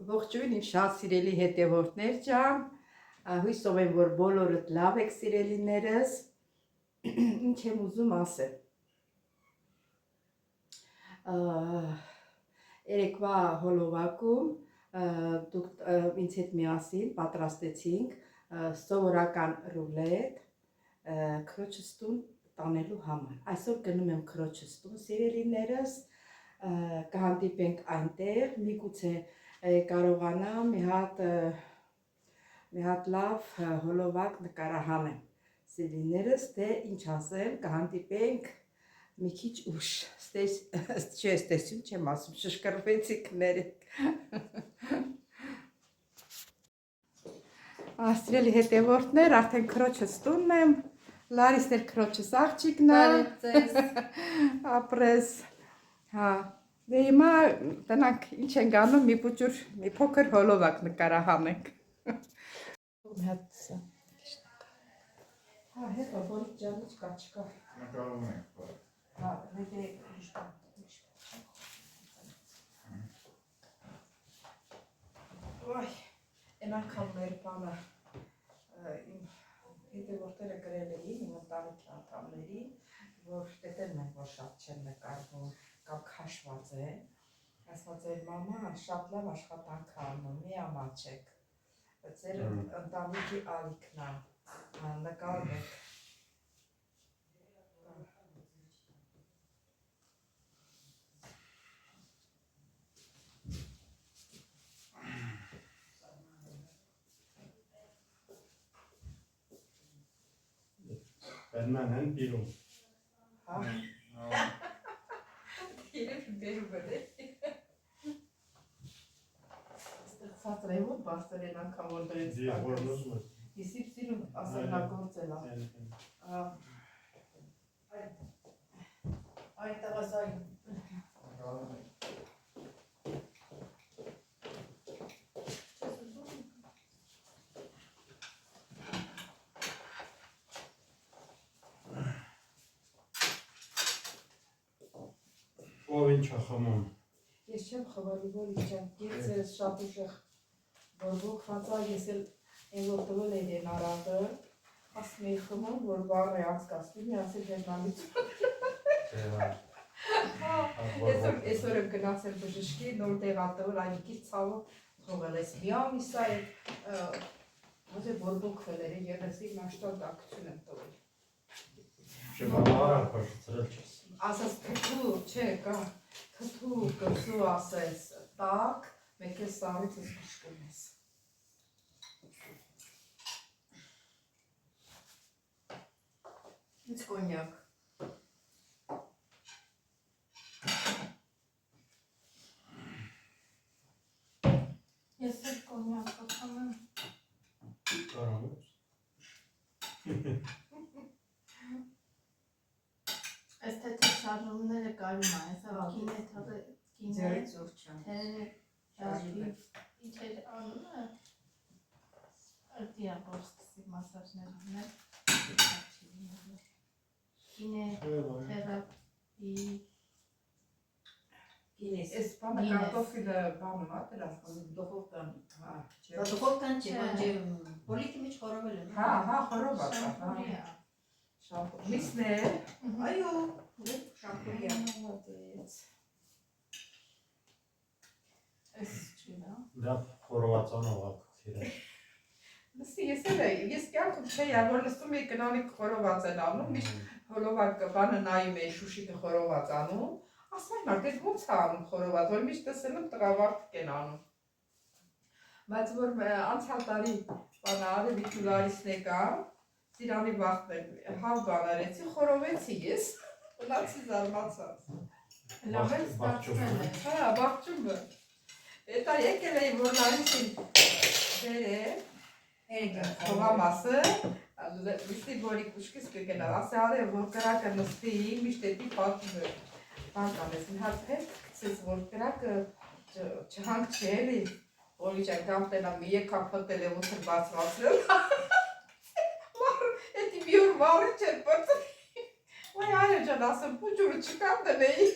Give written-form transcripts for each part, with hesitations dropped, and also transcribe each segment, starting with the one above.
Ողջույն իմ շատ սիրելի հետևորդներ ջան, հույսով եմ, որ բոլորդ լավ եք սիրելիներս, ինչ եմ ուզում ասել, երեկվա հոլովակում դուք ինձ հետ միասին պատրաստեցինք սովորական ռուլետ քրոջս տուն տանելու համար, այսօր գնում եմ քրոջս տուն սիրելիներս, կհանդիպենք այնտեղ, միգուցե կարողանամ մի հատ լավ հոլովակ նկարահանեմ սիրելիներս, թե ինչ ասեմ, կհանդիպենք մի քիչ ուշ, ստեսություն չեմ ասում, շշկրվեցիք ներեք։ Սիրելի հետևորդներ, արդեն քրոջս տունն եմ, Լարիսն էլ քրոջս աղջիկն է, ապրես, դե հիմա տնանք ինչ ենք անում, մի փոքր մի փոքր հոլովակ նկարահանենք։ Հետո որի ջանից կա չկա։ Նկարում ենք։ Ոայ, այն անգամ մեր բանը իմ հետևորդները գրել էին իմ ընտանիքի անդամներին, որ տեսել են, որ շատ չեն նկարվում կամ քաշված են, ասված էր մամա, շատ լավ աշխատանք անում, մի ամաչեք, ձեր ընտանիքի ալիքն է, նկարում եք։ Բերման են բիրում։ Իրև բերում է։ Ստեղծած ռեյվոտ բարձր են անգամ որ դրեց տակս։ Իսիպ սիրում ասելնագործել է։ Այն տղասային։ Ով ինչ է խմում։ Ես չեմ խմելու, որ իջան, ես ես շատ ուշեղ բորբոքված է, ես էլ այն որ տվել են են արաղը, ասում էի խմում, որ վառ է անցկացնում, մի ասել հերնալից։ Այսօր եմ գնացել բժշկի, նոր տեղատվել, այն կիր ցավը թողել ես, մի ամիսա է, ոզ է բորբոքվել էր, եղեսի մաշտոտակություն եմ տվել։ Շեբանարար պաշտրել չես։ Ասաս թթու, չէ, կա, թթու կրծու ասես, տակ, մեկ է սարից ես կշկում ես։ Ինչ կոնյակ։ Ես էլ կոնյակ կխմեմ։ Կարամ ես։ Այս թեթև շարժումները կարում է, այսա Ձերից ուղջան։ ինչ էր անում է, ըրդի ավոր սկսի մասաժներ ունել, կինե, թերապի, Ես բանը կարտոֆիլը բանում է, դեր ասկանում, դոխովկան, Դոխովկան չէ, պոլիկի մեջ խորովել եմ։ հա, խորոված է, շամպուրի է։ միսն է, Այո, շամպուրի է։ մոտեց, Այս չի դա։ Դա խորովածանով ակցիր է։ լսի, ես կյանքում չէի, որ լսում էի կնանիք խորոված են անում, միշտ հոլովակ բանը նայում էի շուշիկը խորոված անում, ասում եմ, դες ոնց է անում խորոված, որ միշտ տեսել եմ տղավարդիկ են անում։ Բայց որ անցյալ տարի բանը Արևիկ ու Լարիսն եկան, Ծիրանի վախտն հավ բան արեցի, խորովեցի ես, մնացի զարմացած։ Լավ էլ ստացվել է։ Հա, բաղջումը։ Էտա եկել էի, որ Լարիսին բերե, խողամասը, լստի որի կուշկիս կգենար, ասե արև, որ կրակը նստի, միշտ էտի պատում է, բան կանես, մի հատ հետ կցես, որ կրակը չհանք չէ էլի, որ իջան կամ տենա մի եկան պտել է ոնց էլ բացվածրել, էտի մի որ վարի չեր պտել, ոյ այո ջան ասեմ, պուջուրը չկան դնեի,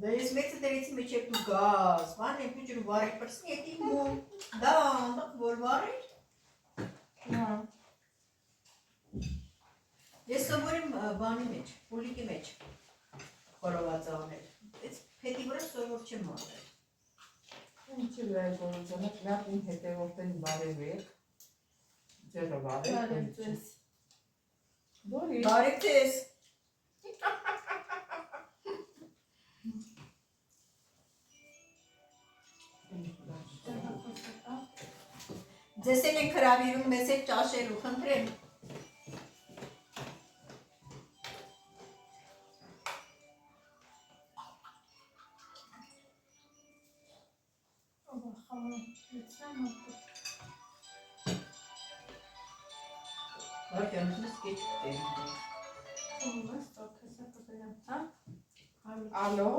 Վերես մեծը դերեցի մեջև դու գազ, ման են պուջրու վարեք պրսնի ետի մոմ, դա անդակ որ վարեր։ Ես սովորեմ բանի մեջ, պոլիկի մեջ խորոված անել, այս պետի վրա սովոր չեմ անել։ Ինչի վրա է գործանը, լավ իմ հետևորդին բարևեք, ձերը բարեք, Բարև ձեզ։ Որի, Բարեք ձեզ։ Ձեզ են ենք հրավիրում մեզ հետ ճաշելու, խնդրեմ։ Բարքան ես կեչ ալո,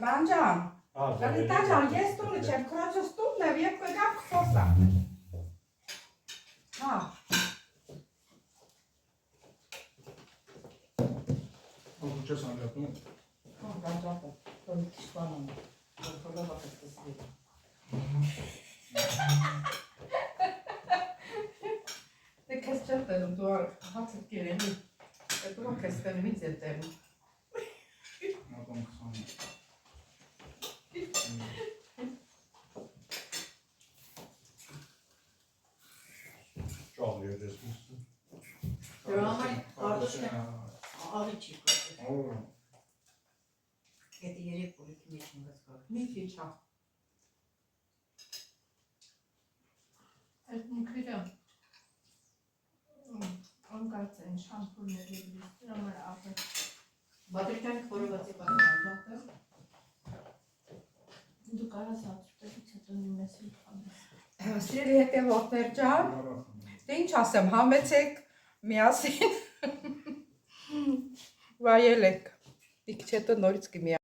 բանջան, Լալիտա ջան, ես տունը չեմ, քրոջս տունն է, և կգամ խոսամ։ Հա։ Ո՞նց ես անդրապում։ Հա, բանջան, որ մի քիչ բան անեմ, որ բոլորը սկսվի։ Դե քեզ չեմ տենում, դու հացդ կերելի, դու քեզ տենում ինձ եմ տենում։ Ատոմ 20։ Ճաղ ես մուսում։ Դրա համար կարդոշն աղի չի կործել։ Եթե երեք պոլիկի մեջ ընգած կար։ Մի քիչ հա։ Այդ մուքերը անգած են շամպուրների վրա, դրա համար աղը։ Բադրիկյանի խորովածի բանը Դու կարաս ածուտելից հետո նիմես իլ խանես։ Սիրելի հետևորդներ ջան, դե ինչ ասեմ, համեցեք միասին վայելեք, մի քիչ հետո նորից կմիա։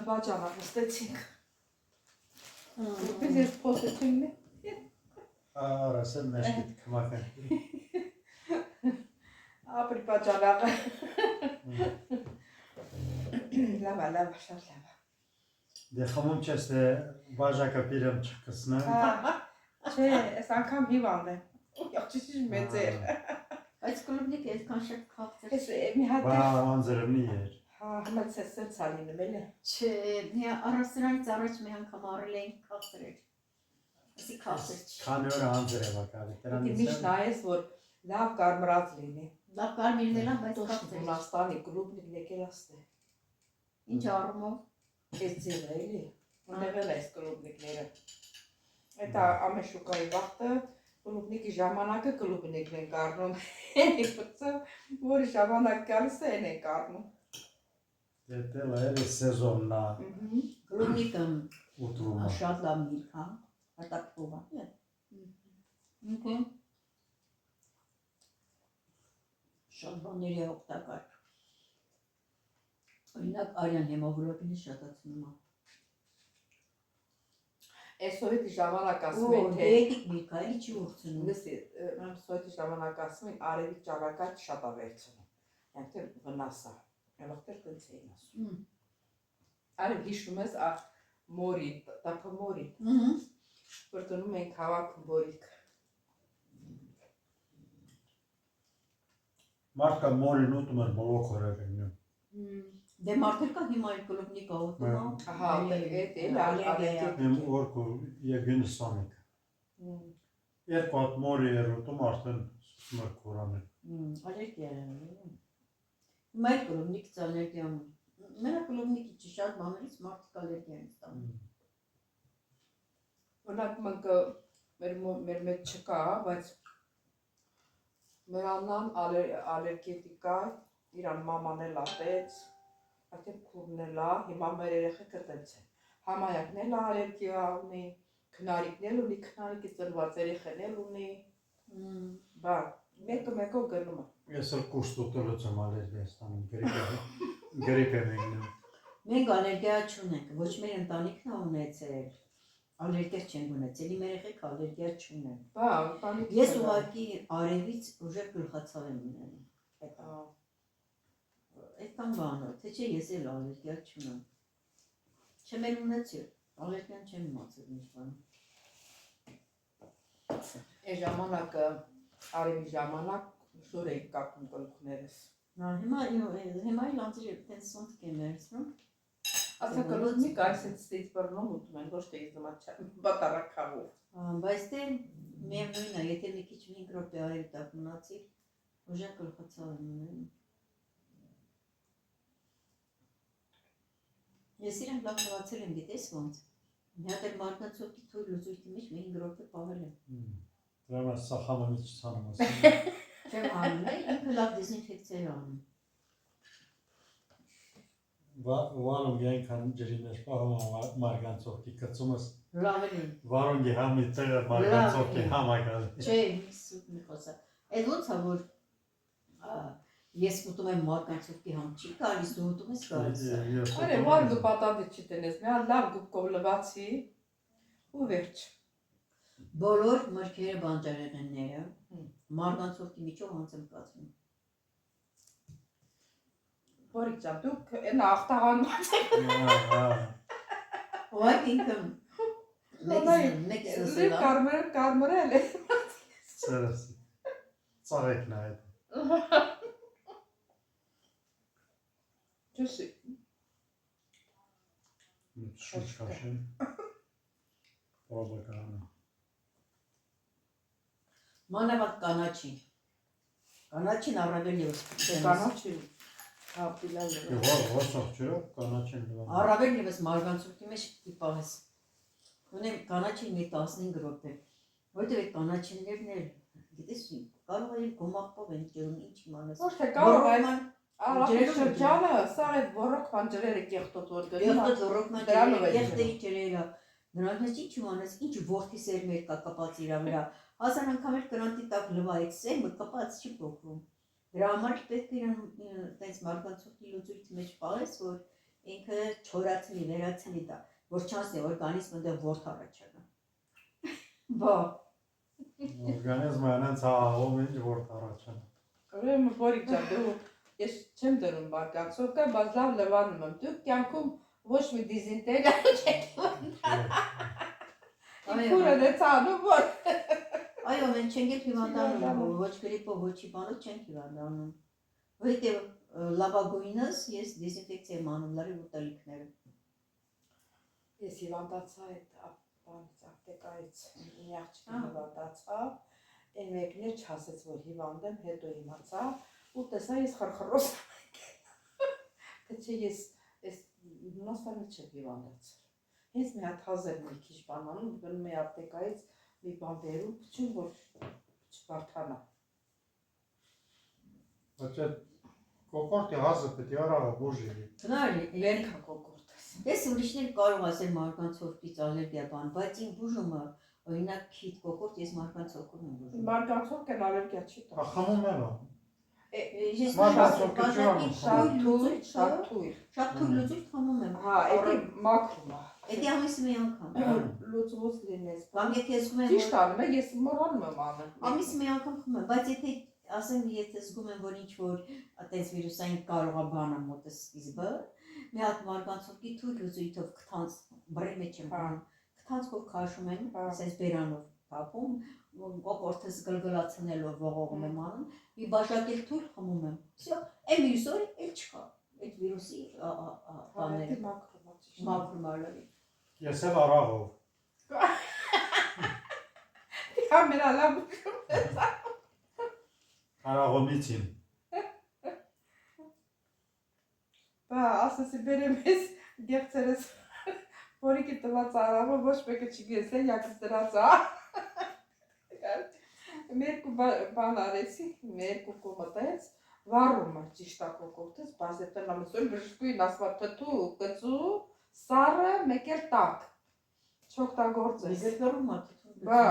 Բաջանա նստեցինք։ Biz ես փոսեցինք։ Արասել մեջքիդ կմակեն։ Ապրի բաջանա։ Լավա, լավա, շատ լավա։ Դե խմում չես թե բաժակը պիրեմ չկսնեմ։ Չէ, այս անգամ հիվանդ եմ։ Աղջիշ մեծ էր։ Այս կլուբնիկ այդքան շատ քաղցր։ Ես մի հատ Բա անձրևնի էր։ հա, հիմա ցեսել ցալինում էլի։ Չէ, մի առասրանից առաջ մի անգամ առել էինք քաղցրեր։ Ասի քաղցր չի։ Քանի օր անձրև ա կարի։ Դի միշտ նայես, որ լավ կարմրած լինի։ Լավ կարմիրներ են, բայց Դոշ քաղցր։ Հունաստանի կլուբնիկ եկերաստե։ Ինչ առումով։ Ես ձևը էլի։ Ունևել այս կլուբնիկները։ Էտա ամեն շուկայի վաղտը կլուբնիկի ժամանակը կլուբնիկն են կառնում։ Էնի բծը, որի ժամանակ գալիս է են կառնում։ Դե լա էլի սեզոնն ա Կլուբնիկը ուտվում ա։ շատ լավ միրգ, հա։ Հատապտուղ է։ Ինքը շատ բաների է օգտակար։ Օրինակ արյան հեմոգլոբինը շատացնում է։ Այս սովետի ժամանակ ասում Օ, են թե դիետիկ միրգ է, էլի չի ուրցնում։ լսի, սովետի ժամանակ ասում են արևի ճարակած շատ է վերցնում։ Այնտեղ վնաս է։ Այնտեղ տենց էին ասում։ Արև հիշում ես մորի, տափը մորի, որ դնում ենք հավաքում բորիկ։ Մարդկա մորին ուտում էր մոլոք օրերին։ Դե մարդեր կա հիմա այդ կլուբնիկը ուտում է։ Ահա, այդ էլ ալերգիա։ Իմ օրկու Եվգենի Սոնիկ։ Երկու հատ մորի էր ուտում արդեն սկսում էր կորանել։ Ալերգիա է։ Հիմա այդ կլուբնիկից ալերգիա ունի։ Մենակ կլուբնիկի չի շատ բաներից մարդիկ ալերգիա են ստանում։ Օրինակ մեր մեջ չկա, բայց մեր աննան ալերգետիկ է, իրան մաման էլ ատեց, այդտեղ քուրն էլ է, հիմա մեր երեխեքը տենց են։ Համայակն էլ ալերգիա ունի, քնարիկն էլ ունի, քնարիկի ծնված երեխեն էլ ունի, բա մեկը գնում է։ Ես էլ կուրս ուտելուց եմ ալերգիա ստանում, գրիպ եմ եղնում։ Մենք ալերգիա չունենք, ոչ մեր ընտանիքն է ունեցել։ ալերգիա չեն ունեցել, իմ երեխեք ալերգիա չունեն։ Բա, բանի։ Ես ուղղակի արևից ուժեղ գլխացավ եմ ունենում։ Այդքան բան է, թե չէ ես էլ ալերգիա չունեմ։ Չեմ էլ ունեցել, ալերգիան չեմ իմացել ինչ բան։ Այս ժամանակը արևի ժամանակ շոր էի կապում գլուխներս։ Հիմա էլ անձրի տենց սոնտք եմ վերցնում։ Ասա կլոզնի կայսեցից բռնում ուտում են, ոչ թե ես նման բատարակավով։ Բայց դե միևնույն է, եթե մի քիչ 5 րոպե արև տակ մնացի, ուժեղ գլխացավ եմ ունենում։ Ես իրեն լավ նվացել եմ, գիտես ոնց։ Մի հատ էլ մարտնացողքի թույլ լուծույթի մեջ 5 րոպե պահել եմ։ Դրա համար սախամը մի չցանում ասում։ Չեմ անում է, ինքը լավ դեզինֆեկցիա է անում։ Վարունգի այնքան ջրի մեջ պահում մարգանցողքի կծումս Լավ էլ է։ վարունգի համի տեղը մարգանցողքի համակալ։ Չէ, սուտ մի խոսա։ Այդ ոնց է որ ես ուտում եմ մարգանցողքի համ չի գալիս, դու ուտում ես գալիս։ Արե, վար դու պատանդի չտնես, մի հատ լավ գուբկով լվացի ու վերջ։ Բոլոր մրգերը բանջարեղենները մարգանցողքի միջով անց եմ կացնում։ Որի ջան, դուք այն ախտահանված Ուղղակի ինքը մեկ եք կարմրել է։ Սերս ծաղեկն է այդ։ Ճիշտ։ Շուտ կաշեն։ Պրոբականը։ Մանավանդ կանաչին։ Կանաչին առավել ևս Կանաչի ապիլալը։ Ոսող չէ, կանաչեն լվան։ Առավել ևս մարգանցողքի մեջ պիտի ունեմ կանաչին մի 15 րոպե։ Որտեղ այդ կանաչիններն էլ գիտես կարող է գոմաղով են ջրում ինչ իմանաս։ Ոչ թե կարող է Ալախի շրջանը, սա այդ ոռոք վանջրերը կեղտոտ որ գնում։ Եղտոտ ոռոքն դրանով է եղտերի ջրերը։ Նրանց մեջ ինչ իմանաս, ինչ որդի սերմեր կա կապած իրա վրա։ Հազար անգամ էլ կրանտի տակ լվա այդ սերմը կապած չի փոխվում։ Դրա համար պետք է իրան տենց մարգանցողքի լուծույթի մեջ պահես, որ ինքը չորացնի, վերացնի դա, որ չանցնի օրգանիզմը դե ворթ առաջանա։ Բա Օրգանիզմը անց աղում ինչ ворթ առաջանա։ Ուրեմն որի ջան, դու ես չեմ դնում մարգանցողկա, բայց լավ լվանում եմ։ Դուք կյանքում ոչ մի դիզինտերիա չեք անում։ Քուրը դեցանում որ այո, մենք չենք հիվանդանում, ոչ գրիպով, ոչ բանով չենք հիվանդանում։ Որտեղ լավագույնս ես դեզինֆեկցիա եմ անում լարի ուտելիքները։ Ես հիվանդացա այդ բանից ապտեկայից մի աղջիկ հիվանդացա, այն մեկն էլ չասեց որ հիվանդ եմ, հետո իմացա ու տեսա ես խրխռոս թե չէ ես այս նոստանը չեմ հիվանդացել։ Հենց մի հատ հազար մի քիչ բան անում, գնում էի ապտեկայից մի բան վերում, փչում որ չբարթանա։ Բայց այդ կոկորտի հազը պետք է արաղը բոժի։ Գնալի, Վերքա կոկորտես։ ես ուրիշներ կարող ասել մարգանցողքից ալերգիա բան, բայց իմ բուժումը օրինակ քիթ կոկորտ ես մարգանցողքով եմ բուժում։ Մարգանցողքն ալերգիա չի տա։ Խմում եմ։ Ես Մարգանցողքը չի անում։ Շատ թույլ։ Շատ թույլ լուծույթ խմում եմ։ Հա, էդի մաքրում է։ Էդի ամիսը մի անգամ։ Լուծված լինես։ Կամ եթե զգում եմ Ճիշտ անում եմ, ես մոռանում եմ անը։ ամիսը մի անգամ խմում եմ, բայց եթե ասեմ եթե զգում եմ որ ինչ որ այդպես վիրուսային կարող է բանը մոտս սկիզբը, մի հատ մարգանցողքի թույլ լուծույթով քթանց բրի մեջ եմ անում։ Քթանցով քաշում եմ, ասես բերանով կապում, կոկորտս գլգլացնելով ողողում եմ անում, մի բաժակել թույլ խմում եմ։ Всё, այն վիրուսը էլ չկա։ Այդ վիրուսի բաները մաքրում ալի։ Ես էլ արաղով։ Կամերալամ Արաղոմիցին։ Բա, ասասի բերեմ ես գեղցերես որիկի տված արավը ոչ մեկը չգես է, յակս դրած Մերկու բան արեցինք, մերկու կոմտեց, վարում է ճիշտա կոկորտես, բայց հետո նամսոյն բժշկույն ասված թթու, կծու, սարը, մեկ էլ տակ, չօգտագործես։ Վիրգարում է թթու։ Բա,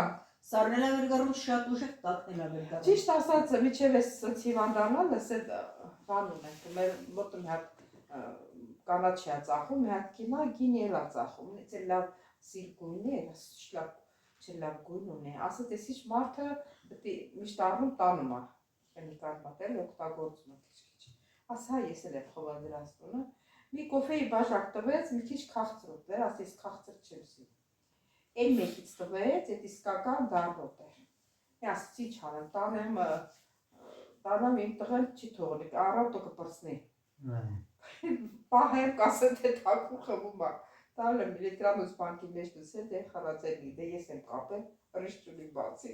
Սարնելա վիրգարում շատ ուժեղ տակնելա վիրգարում։ ճիշտ ասած, միջև ես հիվանդանալ, ես այդ բանում ենք, մեր մոտը մի հատ կանաչի է ծախում, մի հատ կինա գինի էլ է ծախում, ինձ էլ լավ սիրգույնի է, շլապ չլավ գույն ունի, ասած ես ինչ մարդը միշտ առնում տանում է, մի կարմատել օգտագործում է քիչ-քիչ, ասա ես էլ եմ խոհա դրաստունը, մի կոֆեի բաժակ տվեց, մի քիչ քաղցր ուտեր, ասա ես քաղցր չեմ սիրում, այն մեկից տվեց, այդ իսկական դարբոտ էր, ասացի չանեմ, տանեմ իմ տղեն չի թողնի, առավոտը կպրծնի, պահեմ կասեմ թե թակում խմում է, տալեմ լիտրամուս բանկի մեջ դուսել, դե խարացել դե ես եմ կապել, ռիշտունի բացի,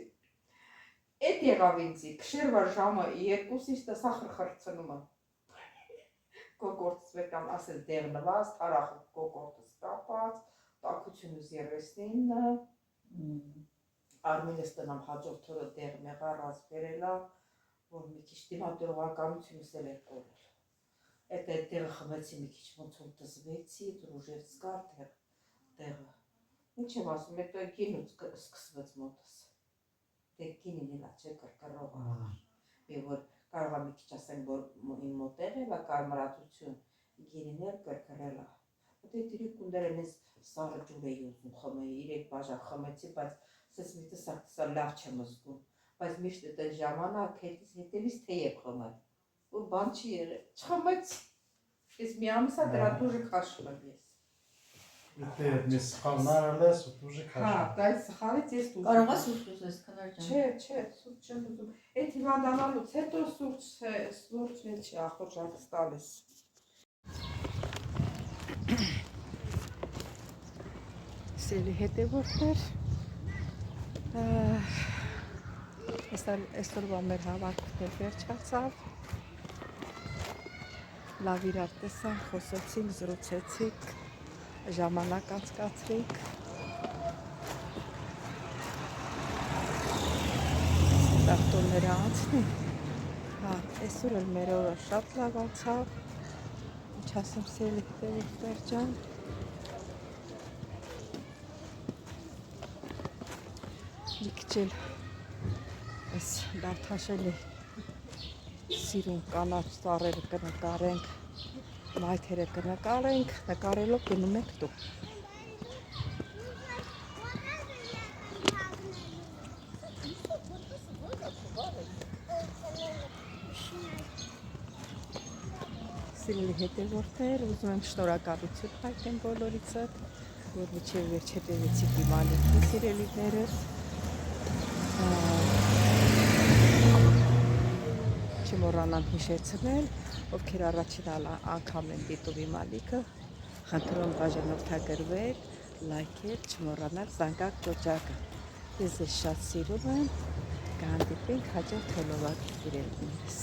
էդ եղավ ինձի, քշերվար ժամը 2-ից տեսա խրխրցնում եմ, կոկորդս վեր կամ ասել դեղնված, թարախ կոկորդս կապած, տակությունս 39, Արմինս տնամ հաջորդ օրը դեղ մեղարած վերելա, որ մի քիչ դիմադրողականությունս էլ էր կորել, այդ տեղը խմեցի մի քիչ ոնց որ դզվեցի, դրուժեց կար տեղը, ինչ եմ ասում, այդ գինուց սկսվեց մոտս, դե գինին էլա չէ կրկռող մի որ կարող է մի քիչ ասենք, որ իմ մոտեղ էլա կարմրատություն, գինին էլ կրկռել է, դե դիրիկունդերը նես սարը ջուր էի ուզում խմեի, 3 բաժակ խմեցի, բայց սես մի տեսա լավ չեմ զգում, բայց միշտ այդ ժամանակ հետևից թեյ եմ խմել, որ բան չի եղել, չխմեցի, ես մի ամսա դրա դուժը քաշում եմ ես։ Դե մի սխալներ ես ու դուժը քաշում։ Հա, դա սխալից ես դուժ։ Կարող է սուրճ ուզես քնար ջան։ Չէ, սուրճ չեմ ուզում։ Այդ հիվանդանալուց հետո սուրճն էլ չի ախորժակս տալիս։ Սելի հետևորդներ, այսօրվա մեր հավաքն էլ վերջացավ, լավ իրար տեսանք, խոսեցինք, զրուցեցինք, ժամանակ անցկացրինք, տախտոնները անցնի, այսօր էլ մեր օրը շատ լավ անցավ, ինչ ասեմ սելի հետևորդներ ջան, մի քիչ էլ այս լավ թաշելի սիրուն կանաչ ծառերը կնկարենք, մայթերը կնկարենք, նկարելով գնում ենք տուն։ Սիրելի հետևորդներ, ուզում եմ շնորհակալություն հայտնել բոլորիցդ, որ մինչև վերջ հետևեցիք իմ ալիքի սիրելիներս։ Չմոռանամ հիշեցնել, ովքեր առաջին անգամ են դիտում իմ ալիքը, խնդրում բաժանորդագրվել, լայքել, չմոռանալ զանգակ ճոճակը։ Ես ձեզ շատ սիրում եմ, կհանդիպենք հաջորդ հոլովակի սիրելիներս։